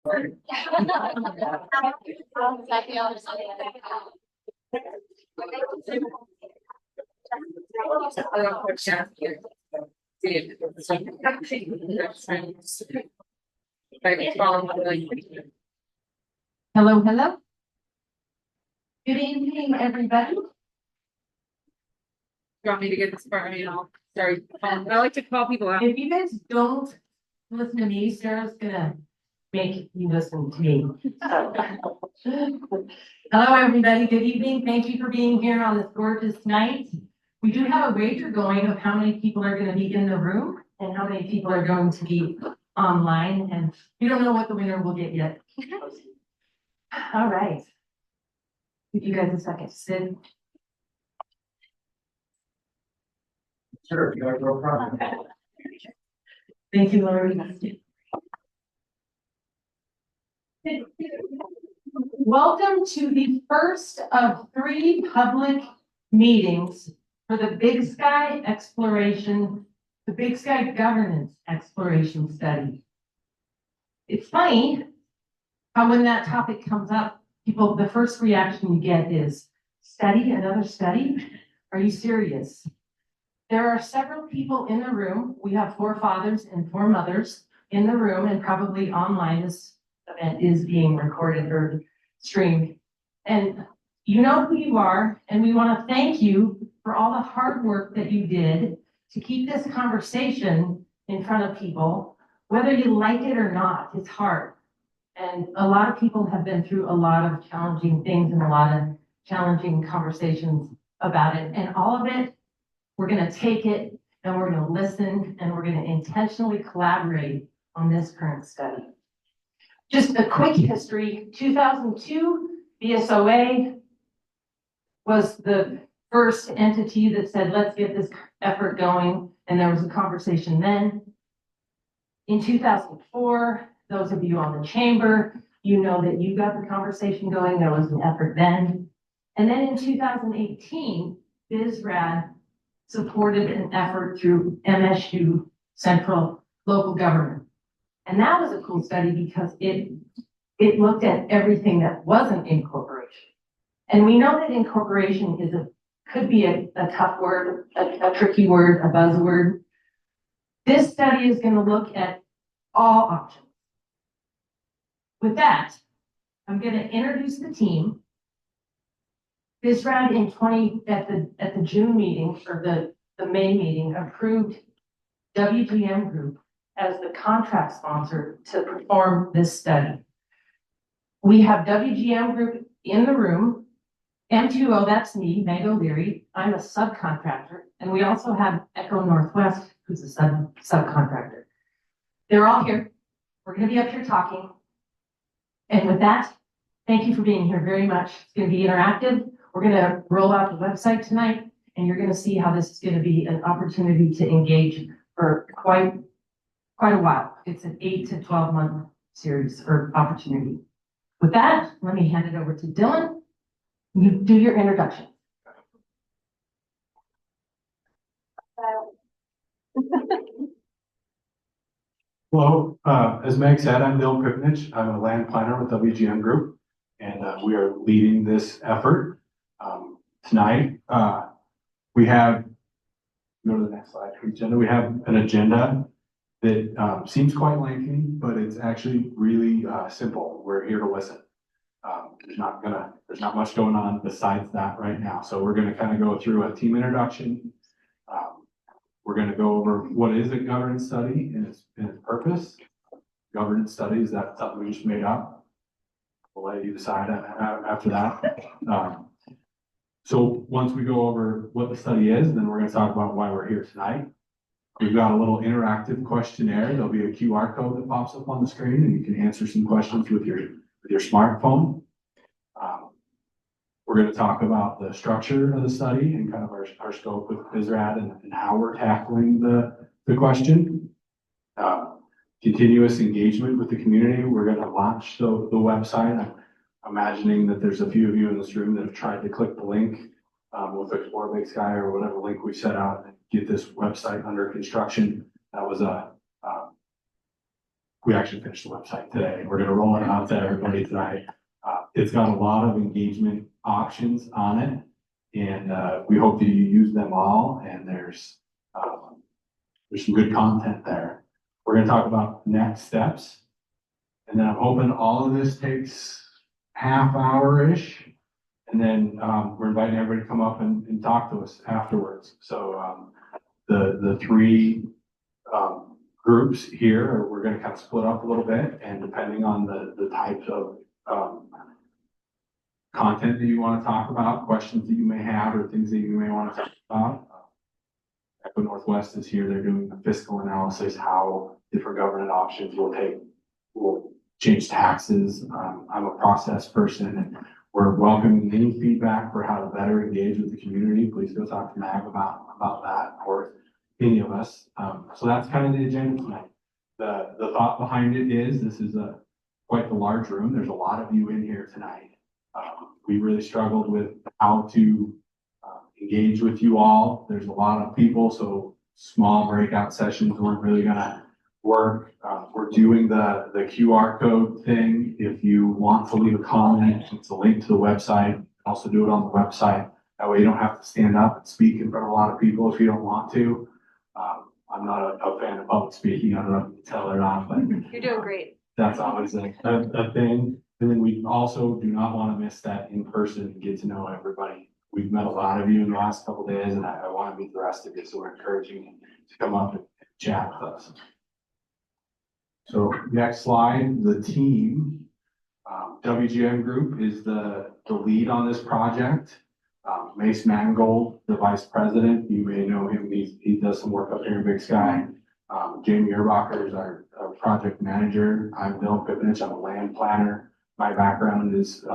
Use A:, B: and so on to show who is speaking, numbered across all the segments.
A: Hello, hello. Good evening, everybody.
B: You want me to get this part? Sorry. I like to call people out.
A: If you guys don't listen to me, Sarah's gonna make you listen to me. Hello, everybody. Good evening. Thank you for being here on this gorgeous night. We do have a wager going of how many people are gonna be in the room and how many people are going to be online, and we don't know what the winner will get yet. All right. Give you guys a second to sit.
C: Sure, you have no problem.
A: Thank you, Lori. Welcome to the first of 3 public meetings for the Big Sky Exploration, the Big Sky Governance Exploration Study. It's funny how when that topic comes up, people, the first reaction you get is, study, another study? Are you serious? There are several people in the room. We have 4 fathers and 4 mothers in the room, and probably online. This event is being recorded or streamed. And you know who you are, and we want to thank you for all the hard work that you did to keep this conversation in front of people. Whether you like it or not, it's hard. And a lot of people have been through a lot of challenging things and a lot of challenging conversations about it. And all of it, we're going to take it and we're going to listen and we're going to intentionally collaborate on this current study. Just a quick history. 2002, BSOA was the first entity that said, let's get this effort going. And there was a conversation then. In 2004, those of you on the chamber, you know that you got the conversation going. There was an effort then. And then in 2018, BizRad supported an effort through MSU Central Local Government. And that was a cool study because it looked at everything that wasn't incorporation. And we know that incorporation could be a tough word, a tricky word, a buzzword. This study is going to look at all options. With that, I'm going to introduce the team. BizRad at the June meeting or the May meeting approved WGM Group as the contract sponsor to perform this study. We have WGM Group in the room. M2O, that's me, Meg O'Leary. I'm a subcontractor. And we also have Echo Northwest, who's a subcontractor. They're all here. We're going to be up here talking. And with that, thank you for being here very much. It's going to be interactive. We're going to roll out the website tonight, and you're going to see how this is going to be an opportunity to engage for quite a while. It's an 8 to 12 month series or opportunity. With that, let me hand it over to Dylan. You do your introduction.
C: Hello, as Meg said, I'm Dylan Kripnich. I'm a land planner with WGM Group, and we are leading this effort. Tonight, we have, go to the next slide, agenda. We have an agenda that seems quite lengthy, but it's actually really simple. We're here to listen. There's not much going on besides that right now. So we're gonna kind of go through a team introduction. We're gonna go over what is a governance study and its purpose. Governance studies, that's something we just made up. We'll let you decide after that. So once we go over what the study is, then we're going to talk about why we're here tonight. We've got a little interactive questionnaire. There'll be a QR code that pops up on the screen, and you can answer some questions with your smartphone. We're going to talk about the structure of the study and kind of our scope with BizRad and how we're tackling the question. Continuous engagement with the community. We're going to launch the website. I'm imagining that there's a few of you in this room that have tried to click the link with Explore Big Sky or whatever link we set out and get this website under construction. That was we actually finished the website today. We're gonna roll it out to everybody tonight. It's got a lot of engagement options on it. And, we hope that you use them all, and there's some good content there. We're gonna talk about next steps. And then I'm hoping all of this takes half hour-ish. And then, we're inviting everybody to come up and talk to us afterwards. So, the three, groups here, we're gonna kind of split up a little bit, and depending on the types of, content that you want to talk about, questions that you may have, or things that you may want to talk about. Echo Northwest is here. They're doing a fiscal analysis, how different government options will change taxes. I'm a process person, and we're welcoming any feedback for how to better engage with the community. Please go talk to Mag about that, or any of us. So that's kind of the agenda tonight. The thought behind it is, this is quite the large room. There's a lot of you in here tonight. We really struggled with how to engage with you all. There's a lot of people, so small breakout sessions weren't really gonna work. We're doing the QR code thing. If you want to leave a comment, it's a link to the website. Also do it on the website. That way you don't have to stand up and speak in front of a lot of people if you don't want to. I'm not a fan of public speaking. I don't know if you can tell or not, but
B: You're doing great.
C: that's always a thing. And then we also do not want to miss that in person and get to know everybody. We've met a lot of you in the last couple of days, and I want to meet the rest of you, so we're encouraging you to come up and chat with us. So next slide, the team. WGM Group is the lead on this project. Mace Mangold, the vice president, you may know him, he does some work up here in Big Sky. Jamie Erbacher is our project manager. I'm Bill Pipnich, I'm a land planner. My background is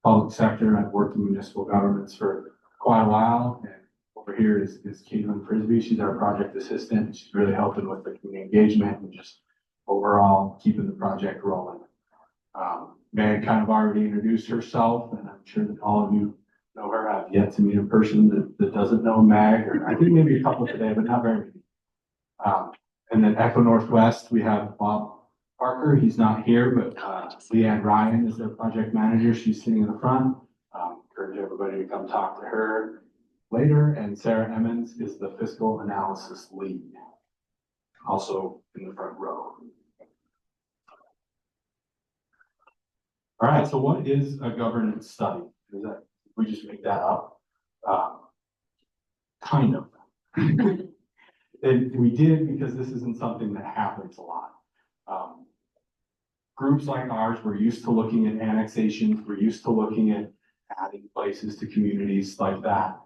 C: public sector. I've worked in municipal governments for quite a while. And over here is Caitlin Frisbee. She's our project assistant. She's really helping with the community engagement and just overall keeping the project rolling. Meg kind of already introduced herself, and I'm sure that all of you know her. I've yet to meet a person that doesn't know Meg, or I think maybe a couple today, but not very many. And then Echo Northwest, we have Bob Parker. He's not here, but Leanne Ryan is their project manager. She's sitting in the front. Encourage everybody to come talk to her later. And Sarah Emmons is the fiscal analysis lead, also in the front row. All right, so what is a governance study? Is that, we just make that up? Kind of. And we did because this isn't something that happens a lot. Groups like ours, we're used to looking at annexations, we're used to looking at adding places to communities like that.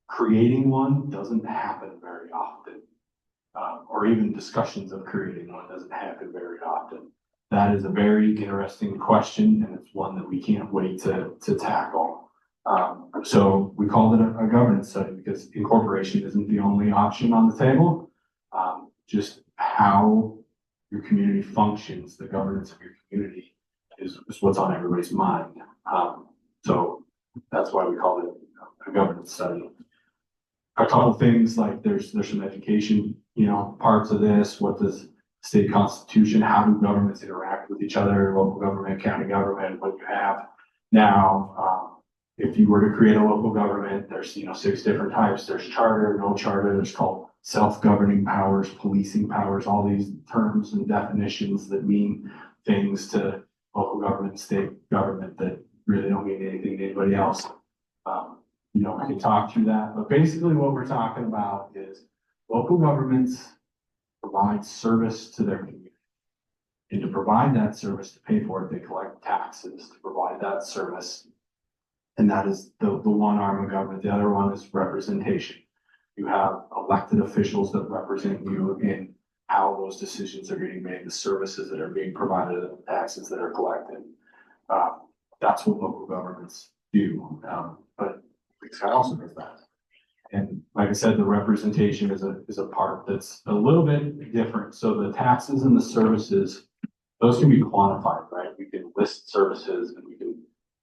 C: Creating one doesn't happen very often, or even discussions of creating one doesn't happen very often. That is a very interesting question, and it's one that we can't wait to tackle. So we called it a governance study because incorporation isn't the only option on the table. Just how your community functions, the governance of your community is what's on everybody's mind. So that's why we call it a governance study. A couple things like there's some education, parts of this. What does state constitution, how do governments interact with each other, local government, county government, what you have now. If you were to create a local government, there's 6 different types. There's charter, no charter, there's called self-governing powers, policing powers, all these terms and definitions that mean things to local government, state government that really don't mean anything to anybody else. I can talk through that, but basically what we're talking about is local governments provide service to their community. And to provide that service, to pay for it, they collect taxes to provide that service. And that is the one arm of government. The other one is representation. You have elected officials that represent you in how those decisions are getting made, the services that are being provided, the taxes that are collected. That's what local governments do. But Big Sky also does that. And like I said, the representation is a part that's a little bit different. So the taxes and the services, those can be quantified, right? We can list services and we can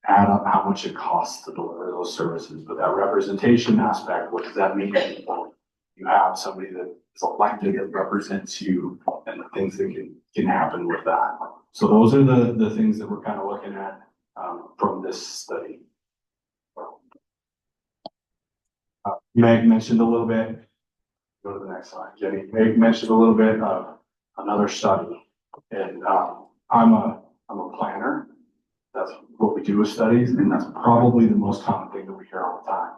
C: add up how much it costs to deliver those services. But that representation aspect, what does that mean? You have somebody that is elected that represents you and the things that can can happen with that. So those are the things that we're kind of looking at, from this study. Meg mentioned a little bit, go to the next slide, Jenny. Meg mentioned a little bit of another study. And I'm a planner. That's what we do with studies, and that's probably the most common thing that we hear all the time.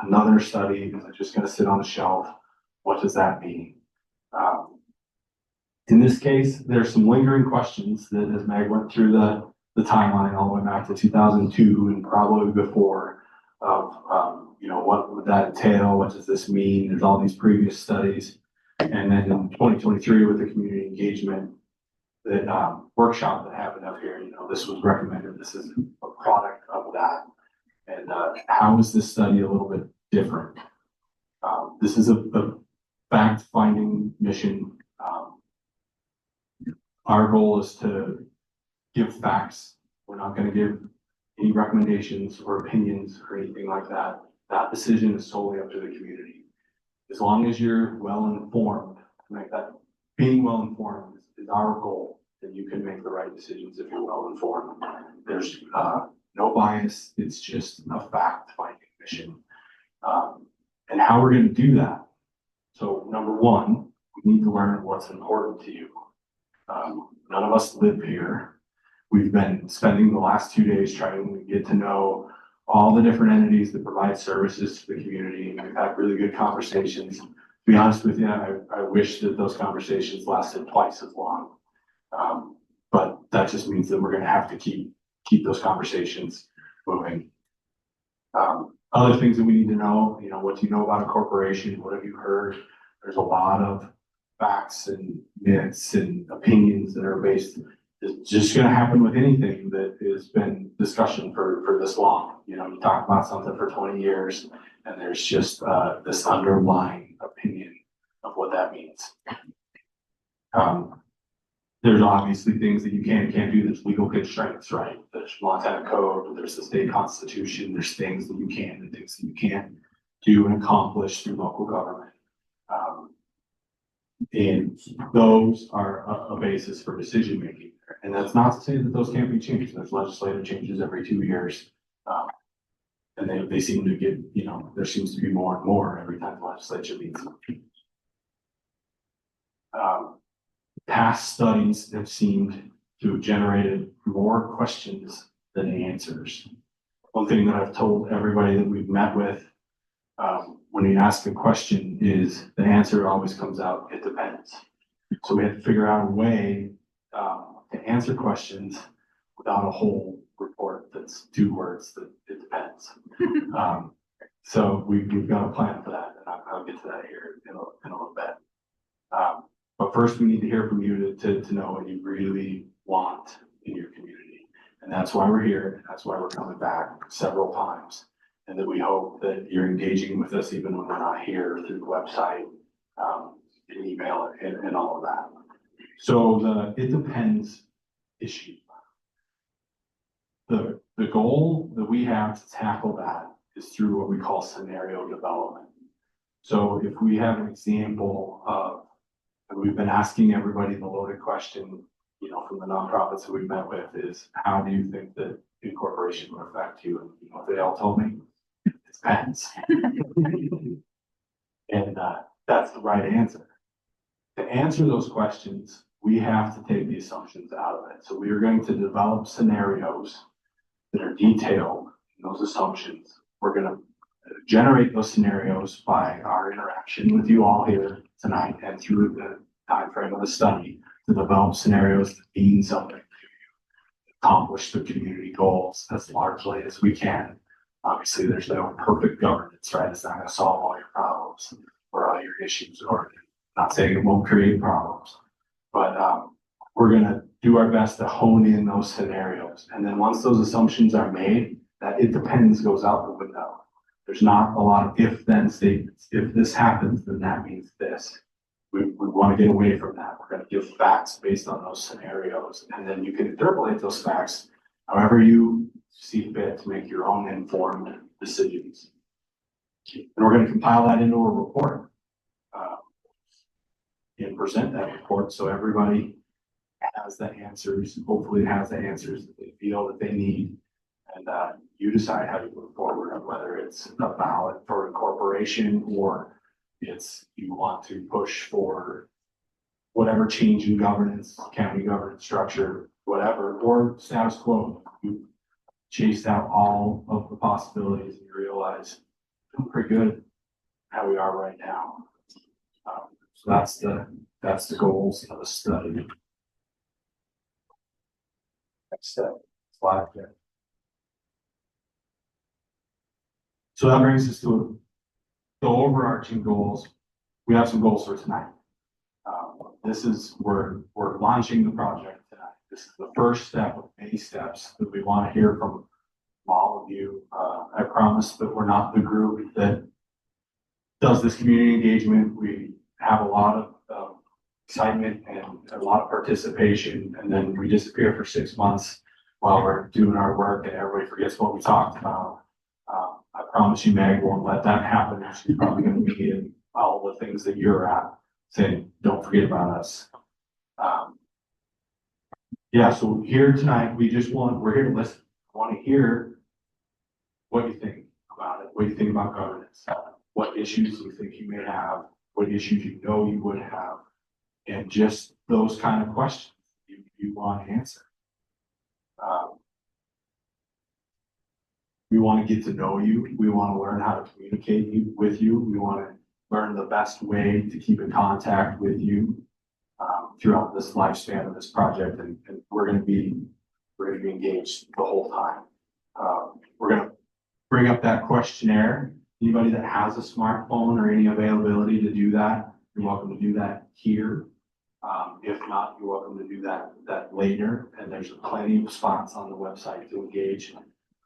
C: Another study, is it just gonna sit on the shelf? What does that mean? In this case, there's some lingering questions that, as Meg went through the timeline all the way back to 2002 and probably before, of what would that entail? What does this mean? There's all these previous studies. And then in 2023 with the community engagement, that workshop that happened up here, this was recommended. This is a product of that. And how is this study a little bit different? This is a fact-finding mission. Our goal is to give facts. We're not going to give any recommendations or opinions or anything like that. That decision is solely up to the community. As long as you're well informed, like that, being well informed is our goal. Then you can make the right decisions if you're well informed. There's no bias. It's just a fact-finding mission. And how we're going to do that. So number one, we need to learn what's important to you. None of us live here. We've been spending the last 2 days trying to get to know all the different entities that provide services to the community. And we've had really good conversations. To be honest with you, I wish that those conversations lasted twice as long. But that just means that we're going to have to keep those conversations moving. Other things that we need to know, what do you know about a corporation? What have you heard? There's a lot of facts and myths and opinions that are based. It's just going to happen with anything that has been discussion for this long. You talk about something for 20 years and there's just this underlying opinion of what that means. There's obviously things that you can and can't do. There's legal constraints, right? There's Montana code, there's the state constitution, there's things that you can and things that you can't do and accomplish through local government. And those are a basis for decision making. And that's not to say that those can't be changed. There's legislative changes every 2 years. And they seem to get, there seems to be more and more every time the legislature meets. Past studies have seemed to have generated more questions than answers. One thing that I've told everybody that we've met with, when you ask a question, is the answer always comes out, it depends. So we have to figure out a way to answer questions without a whole report that's 2 words that it depends. So we've got a plan for that, and I'll get to that here in a little bit. But first, we need to hear from you to know what you really want in your community. And that's why we're here. And that's why we're coming back several times. And that we hope that you're engaging with us even when we're not here through the website, and email and all of that. So it depends issue. The goal that we have to tackle that is through what we call scenario development. So if we have an example of, and we've been asking everybody the loaded question, from the nonprofits that we've met with, is how do you think that incorporation would affect you? And they all told me, it depends. And that's the right answer. To answer those questions, we have to take the assumptions out of it. So we are going to develop scenarios that are detailed in those assumptions. We're going to generate those scenarios by our interaction with you all here tonight and through the time frame of the study to develop scenarios that mean something to you, accomplish the community goals as largely as we can. Obviously, there's no perfect governance, right? It's not going to solve all your problems or all your issues, or not saying it won't create problems, but we're going to do our best to hone in those scenarios. And then once those assumptions are made, that it depends goes out the window. There's not a lot of if-then statements. If this happens, then that means this. We want to get away from that. We're going to give facts based on those scenarios. And then you can interpolate those facts however you see fit to make your own informed decisions. And we're going to compile that into a report and present that report so everybody has the answers, hopefully it has the answers that they feel that they need. And you decide how you move forward, whether it's a ballot for incorporation or it's you want to push for whatever change in governance, county governance structure, whatever, or status quo. You chased out all of the possibilities and you realize we're pretty good how we are right now. So that's the goals of the study. Next step, slide there. So that brings us to the overarching goals. We have some goals for tonight. We're launching the project tonight. This is the first step of many steps that we want to hear from all of you. I promise that we're not the group that does this community engagement. We have a lot of excitement and a lot of participation, and then we disappear for 6 months while we're doing our work and everybody forgets what we talked about. I promise you Meg won't let that happen. She's probably going to be in all the things that you're at saying, don't forget about us. Yeah, so here tonight, we're here to listen. I want to hear what you think about it. What do you think about governance? What issues you think you may have? What issues you know you would have? And just those kind of questions you want to answer. We want to get to know you. We want to learn how to communicate with you. We want to learn the best way to keep in contact with you throughout this lifespan of this project, and we're going to be engaged the whole time. We're going to bring up that questionnaire. Anybody that has a smartphone or any availability to do that, you're welcome to do that here. If not, you're welcome to do that later. And there's plenty of spots on the website to engage.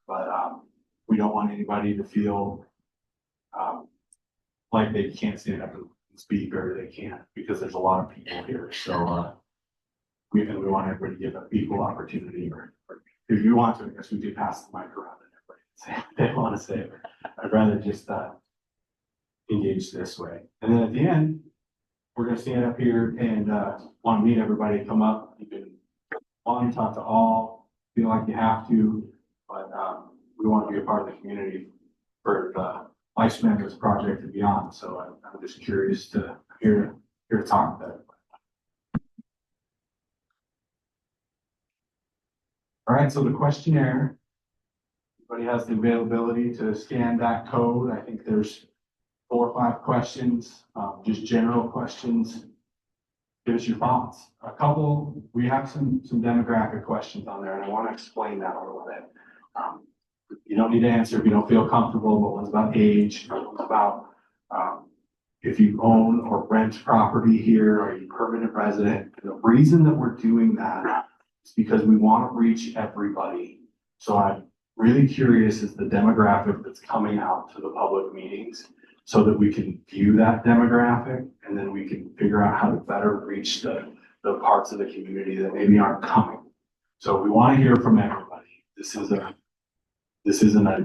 C: But we don't want anybody to feel like they can't stand up and speak or they can't, because there's a lot of people here. So we want everybody to give an equal opportunity. Or if you want to, I guess we do pass the mic around and everybody say what they want to say. I'd rather just engage this way. And then at the end, we're going to stand up here and want to meet everybody. Come up. You can talk to all, feel like you have to, but we want to be a part of the community for the lifespan of this project and beyond. So I'm just curious to hear to talk about it. All right, so the questionnaire. Everybody has the availability to scan that code. I think there's 4 or 5 questions, just general questions. Give us your thoughts. We have some demographic questions on there, and I want to explain that a little bit. You don't need to answer if you don't feel comfortable, but one's about age, one's about if you own or rent property here, are you permanent resident? And the reason that we're doing that is because we want to reach everybody. So I'm really curious as the demographic that's coming out to the public meetings, so that we can view that demographic and then we can figure out how to better reach the parts of the community that maybe aren't coming. So we want to hear from everybody. This isn't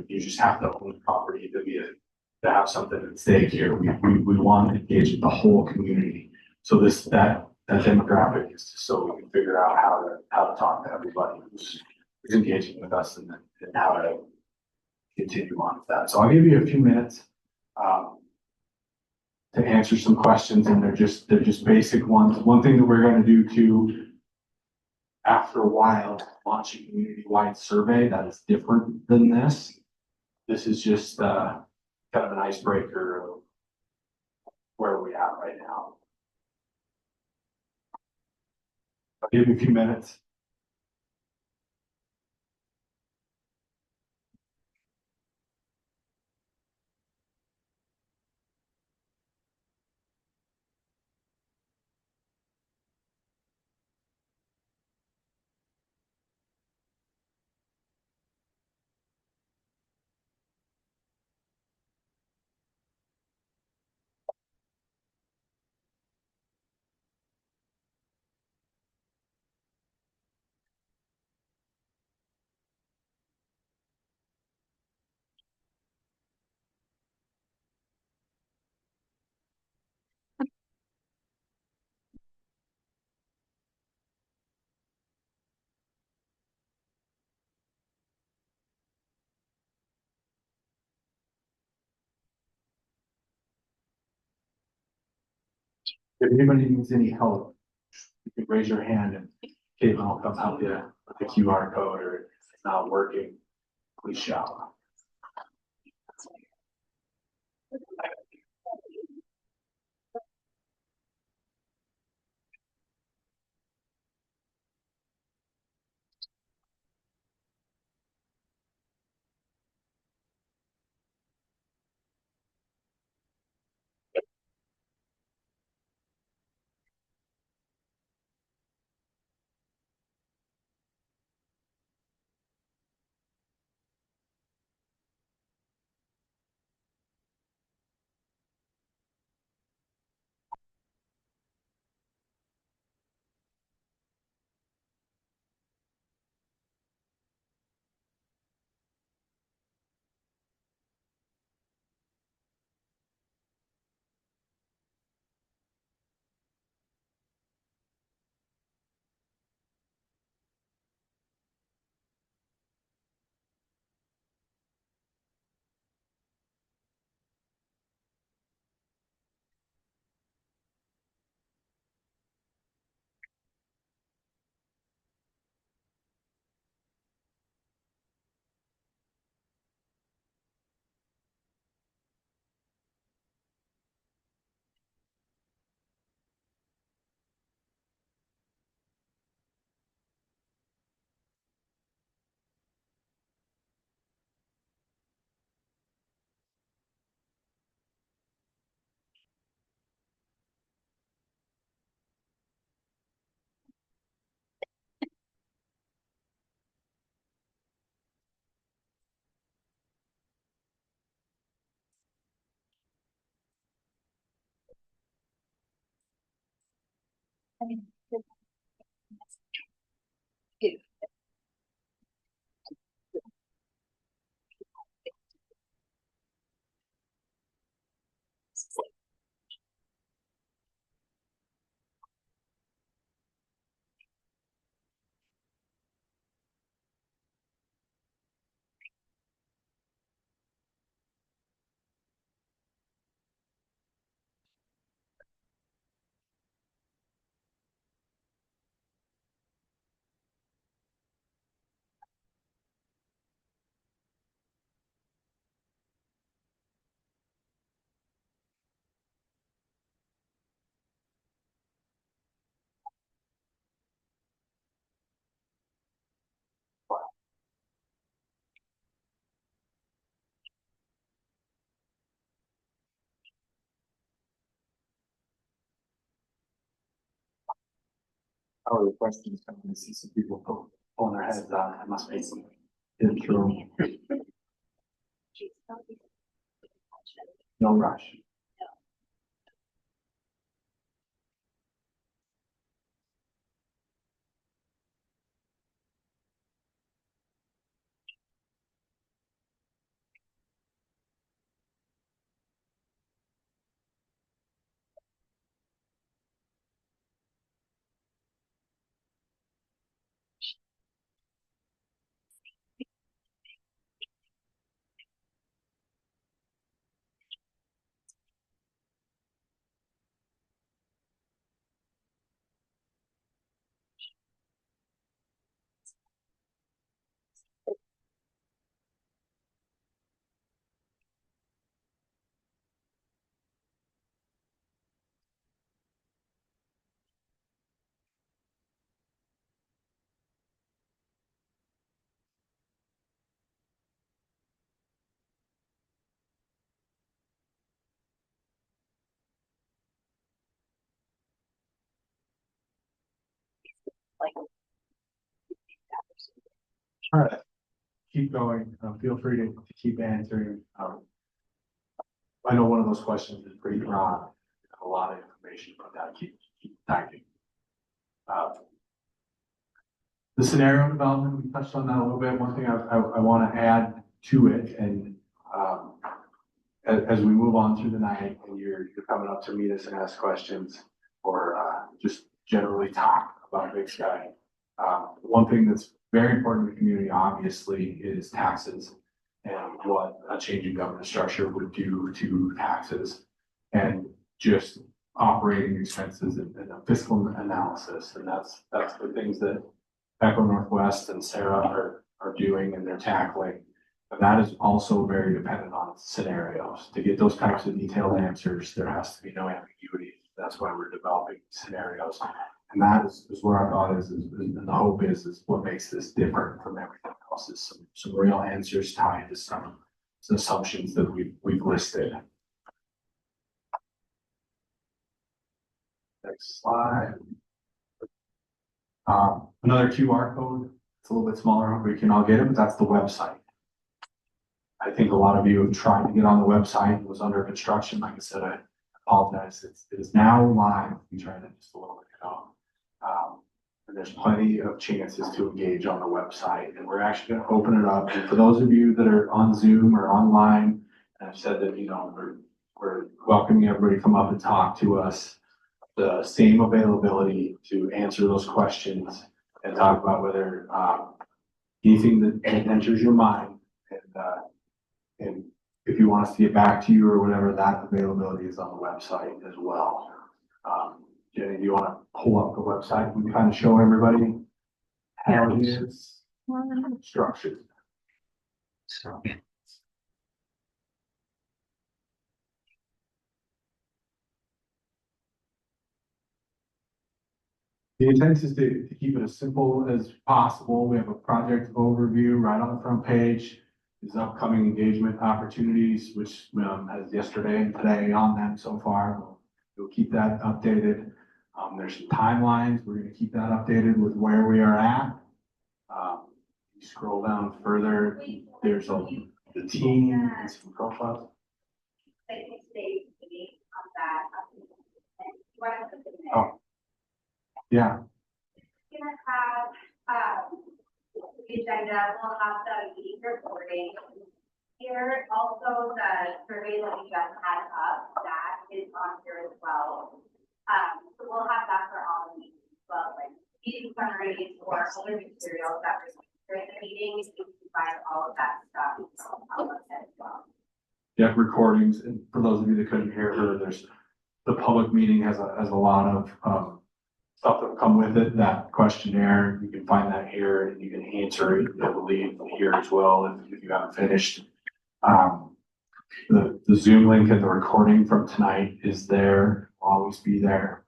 C: you just have to own property to have something at stake here. We want to engage with the whole community. So that demographic is just so we can figure out how to talk to everybody who's engaging with us and how to continue on with that. So I'll give you a few minutes to answer some questions, and they're just basic ones. One thing that we're going to do too, after a while, launch a community-wide survey that is different than this. This is just kind of an icebreaker of where we're at right now. I'll give you a few minutes. If anybody needs any help, you can raise your hand and Caitlin will come help you with the QR code, or if it's not working, please shout. Oh, the questions coming, I see some people pulling their heads out, I must be in through. No rush. All right, keep going. Feel free to keep answering. I know one of those questions is pretty broad, a lot of information, but that keep typing. The scenario development, we touched on that a little bit. One thing I want to add to it, and as we move on through the night, and you're coming up to meet us and ask questions, or just generally talk about Big Sky. One thing that's very important to the community, obviously, is taxes and what a change in government structure would do to taxes. And just operating expenses and a fiscal analysis. And that's the things that Echo Northwest and Sarah are doing and they're tackling. But that is also very dependent on scenarios. To get those types of detailed answers, there has to be no ambiguity. That's why we're developing scenarios. And that is where our thought is and the hope is what makes this different from everything else is some real answers tied to some assumptions that we've listed. Next slide. Another QR code. It's a little bit smaller, we can all get it, but that's the website. I think a lot of you have tried to get on the website. It was under construction. Like I said, I apologize. It is now live. We tried it just a little bit ago. And there's plenty of chances to engage on the website. And we're actually going to open it up. And for those of you that are on Zoom or online, and I've said that, we're welcoming everybody to come up and talk to us. The same availability to answer those questions and talk about whether anything that enters your mind and if you want us to get back to you or whatever, that availability is on the website as well. Jenny, do you want to pull up the website and kind of show everybody how it is structured? So. The intent is to keep it as simple as possible. We have a project overview right on the front page. There's upcoming engagement opportunities, which has yesterday and today on them so far. We'll keep that updated. There's some timelines. We're going to keep that updated with where we are at. You scroll down further. There's the team and some profiles. Oh. Yeah.
D: We're gonna have the agenda, we'll have the meeting recording. Here also the survey that we just had up, that is on here as well. So we'll have that for all the meetings as well, like meeting summaries or other materials that were during the meetings, you can find all of that stuff on the website as well.
C: Yeah, recordings, and for those of you that couldn't hear her, there's the public meeting has a lot of stuff that will come with it. That questionnaire, you can find that here, and you can answer it, I believe, here as well if you haven't finished. The Zoom link and the recording from tonight is there, will always be there.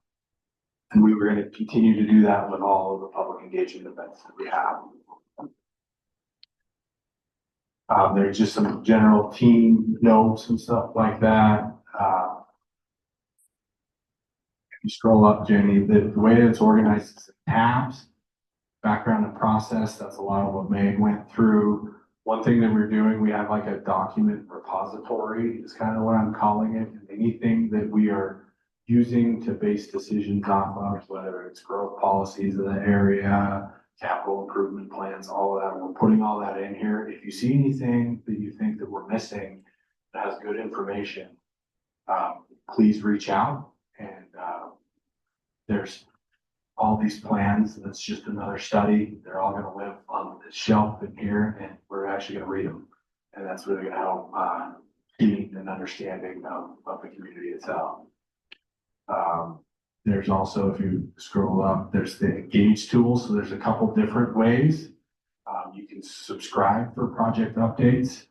C: And we were going to continue to do that with all of the public engagement events that we have. There's just some general team notes and stuff like that. If you scroll up, Jenny, the way it's organized is tabs, background and process. That's a lot of what Meg went through. One thing that we're doing, we have like a document repository is kind of what I'm calling it. Anything that we are using to base decisions off of, whether it's growth policies of the area, capital improvement plans, all of that. We're putting all that in here. If you see anything that you think that we're missing that has good information, please reach out. And there's all these plans. That's just another study. They're all going to live on the shelf in here, and we're actually going to read them. And that's really going to help gain an understanding of the community itself. There's also, if you scroll up, there's the Engage tool. So there's a couple different ways. You can subscribe for project updates.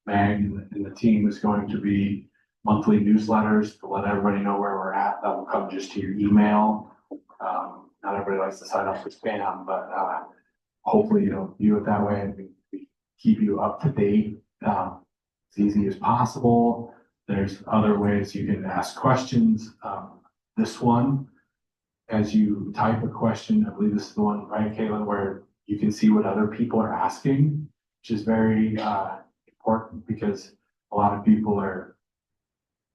C: Mag and the team is going to be monthly newsletters to let everybody know where we're at. That will come just to your email. Not everybody likes to sign up for spam, but hopefully you don't view it that way, and we keep you up to date as easy as possible. There's other ways you can ask questions. This one, as you type a question, I believe this is the one, right, Caitlin, where you can see what other people are asking, which is very important because a lot of people are,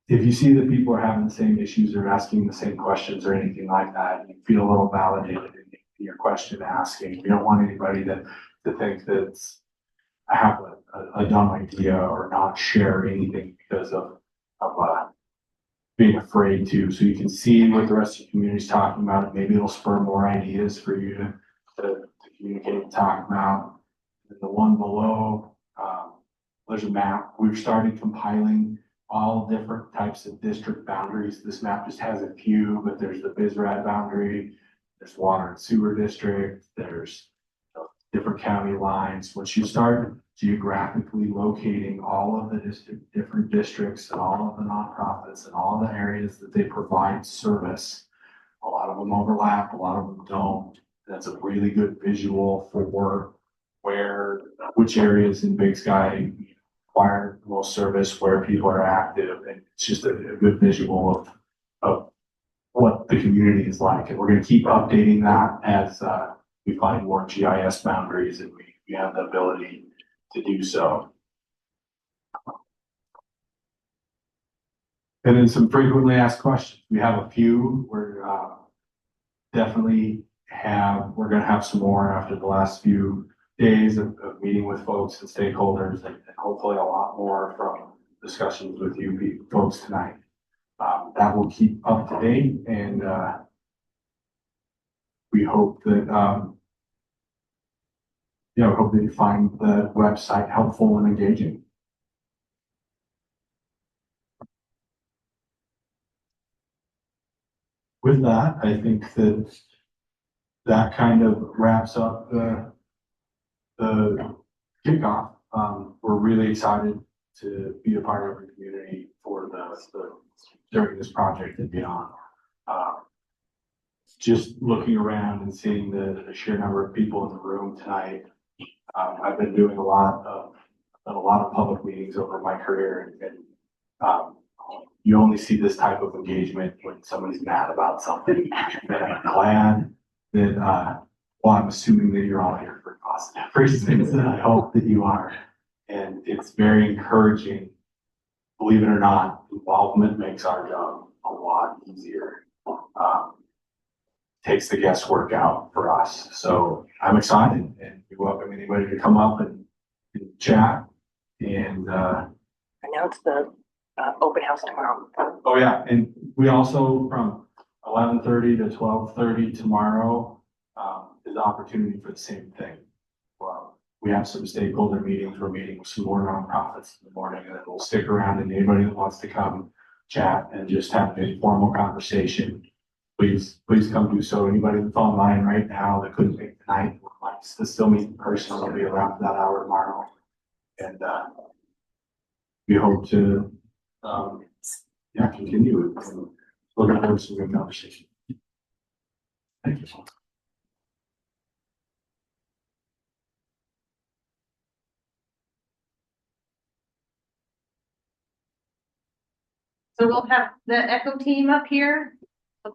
C: if you see that people are having the same issues or asking the same questions or anything like that, you feel a little validated in your question asking. We don't want anybody to think that I have a dumb idea or not share anything because of being afraid to. So you can see what the rest of the community is talking about, and maybe it'll spur more ideas for you to communicate and talk about. And the one below, there's a map. We've started compiling all different types of district boundaries. This map just has a few, but there's the BizRad boundary, there's water and sewer district, there's different county lines. Once you start geographically locating all of the different districts and all of the nonprofits and all the areas that they provide service, a lot of them overlap, a lot of them don't. That's a really good visual for which areas in Big Sky require the most service, where people are active, and it's just a good visual of what the community is like. And we're going to keep updating that as we find more GIS boundaries and we have the ability to do so. And then some frequently asked questions. We have a few. We're we're going to have some more after the last few days of meeting with folks and stakeholders, and hopefully a lot more from discussions with you folks tonight. That will keep up to date, and we hope that hope that you find the website helpful and engaging. With that, I think that kind of wraps up the kickoff. We're really excited to be a part of the community for during this project and beyond. Just looking around and seeing the sheer number of people in the room tonight. I've been doing a lot of public meetings over my career, and you only see this type of engagement when somebody's mad about something. And I'm glad that, well, I'm assuming that you're all here for positive reasons, and I hope that you are. And it's very encouraging. Believe it or not, involvement makes our job a lot easier. Takes the guesswork out for us. So I'm excited, and we welcome anybody to come up and chat and
E: announce the open house tomorrow.
C: oh yeah, and we also from 11:30 to 12:30 tomorrow is the opportunity for the same thing. Well, we have some stakeholder meetings. We're meeting with some more nonprofits in the morning, and then we'll stick around, and anybody that wants to come chat and just have an informal conversation, please come do so. Anybody that's online right now that couldn't make tonight wants to still meet in person, will be around for that hour tomorrow. And we hope to continue and looking forward to some good conversation. Thank you.
B: So we'll have the Echo team up here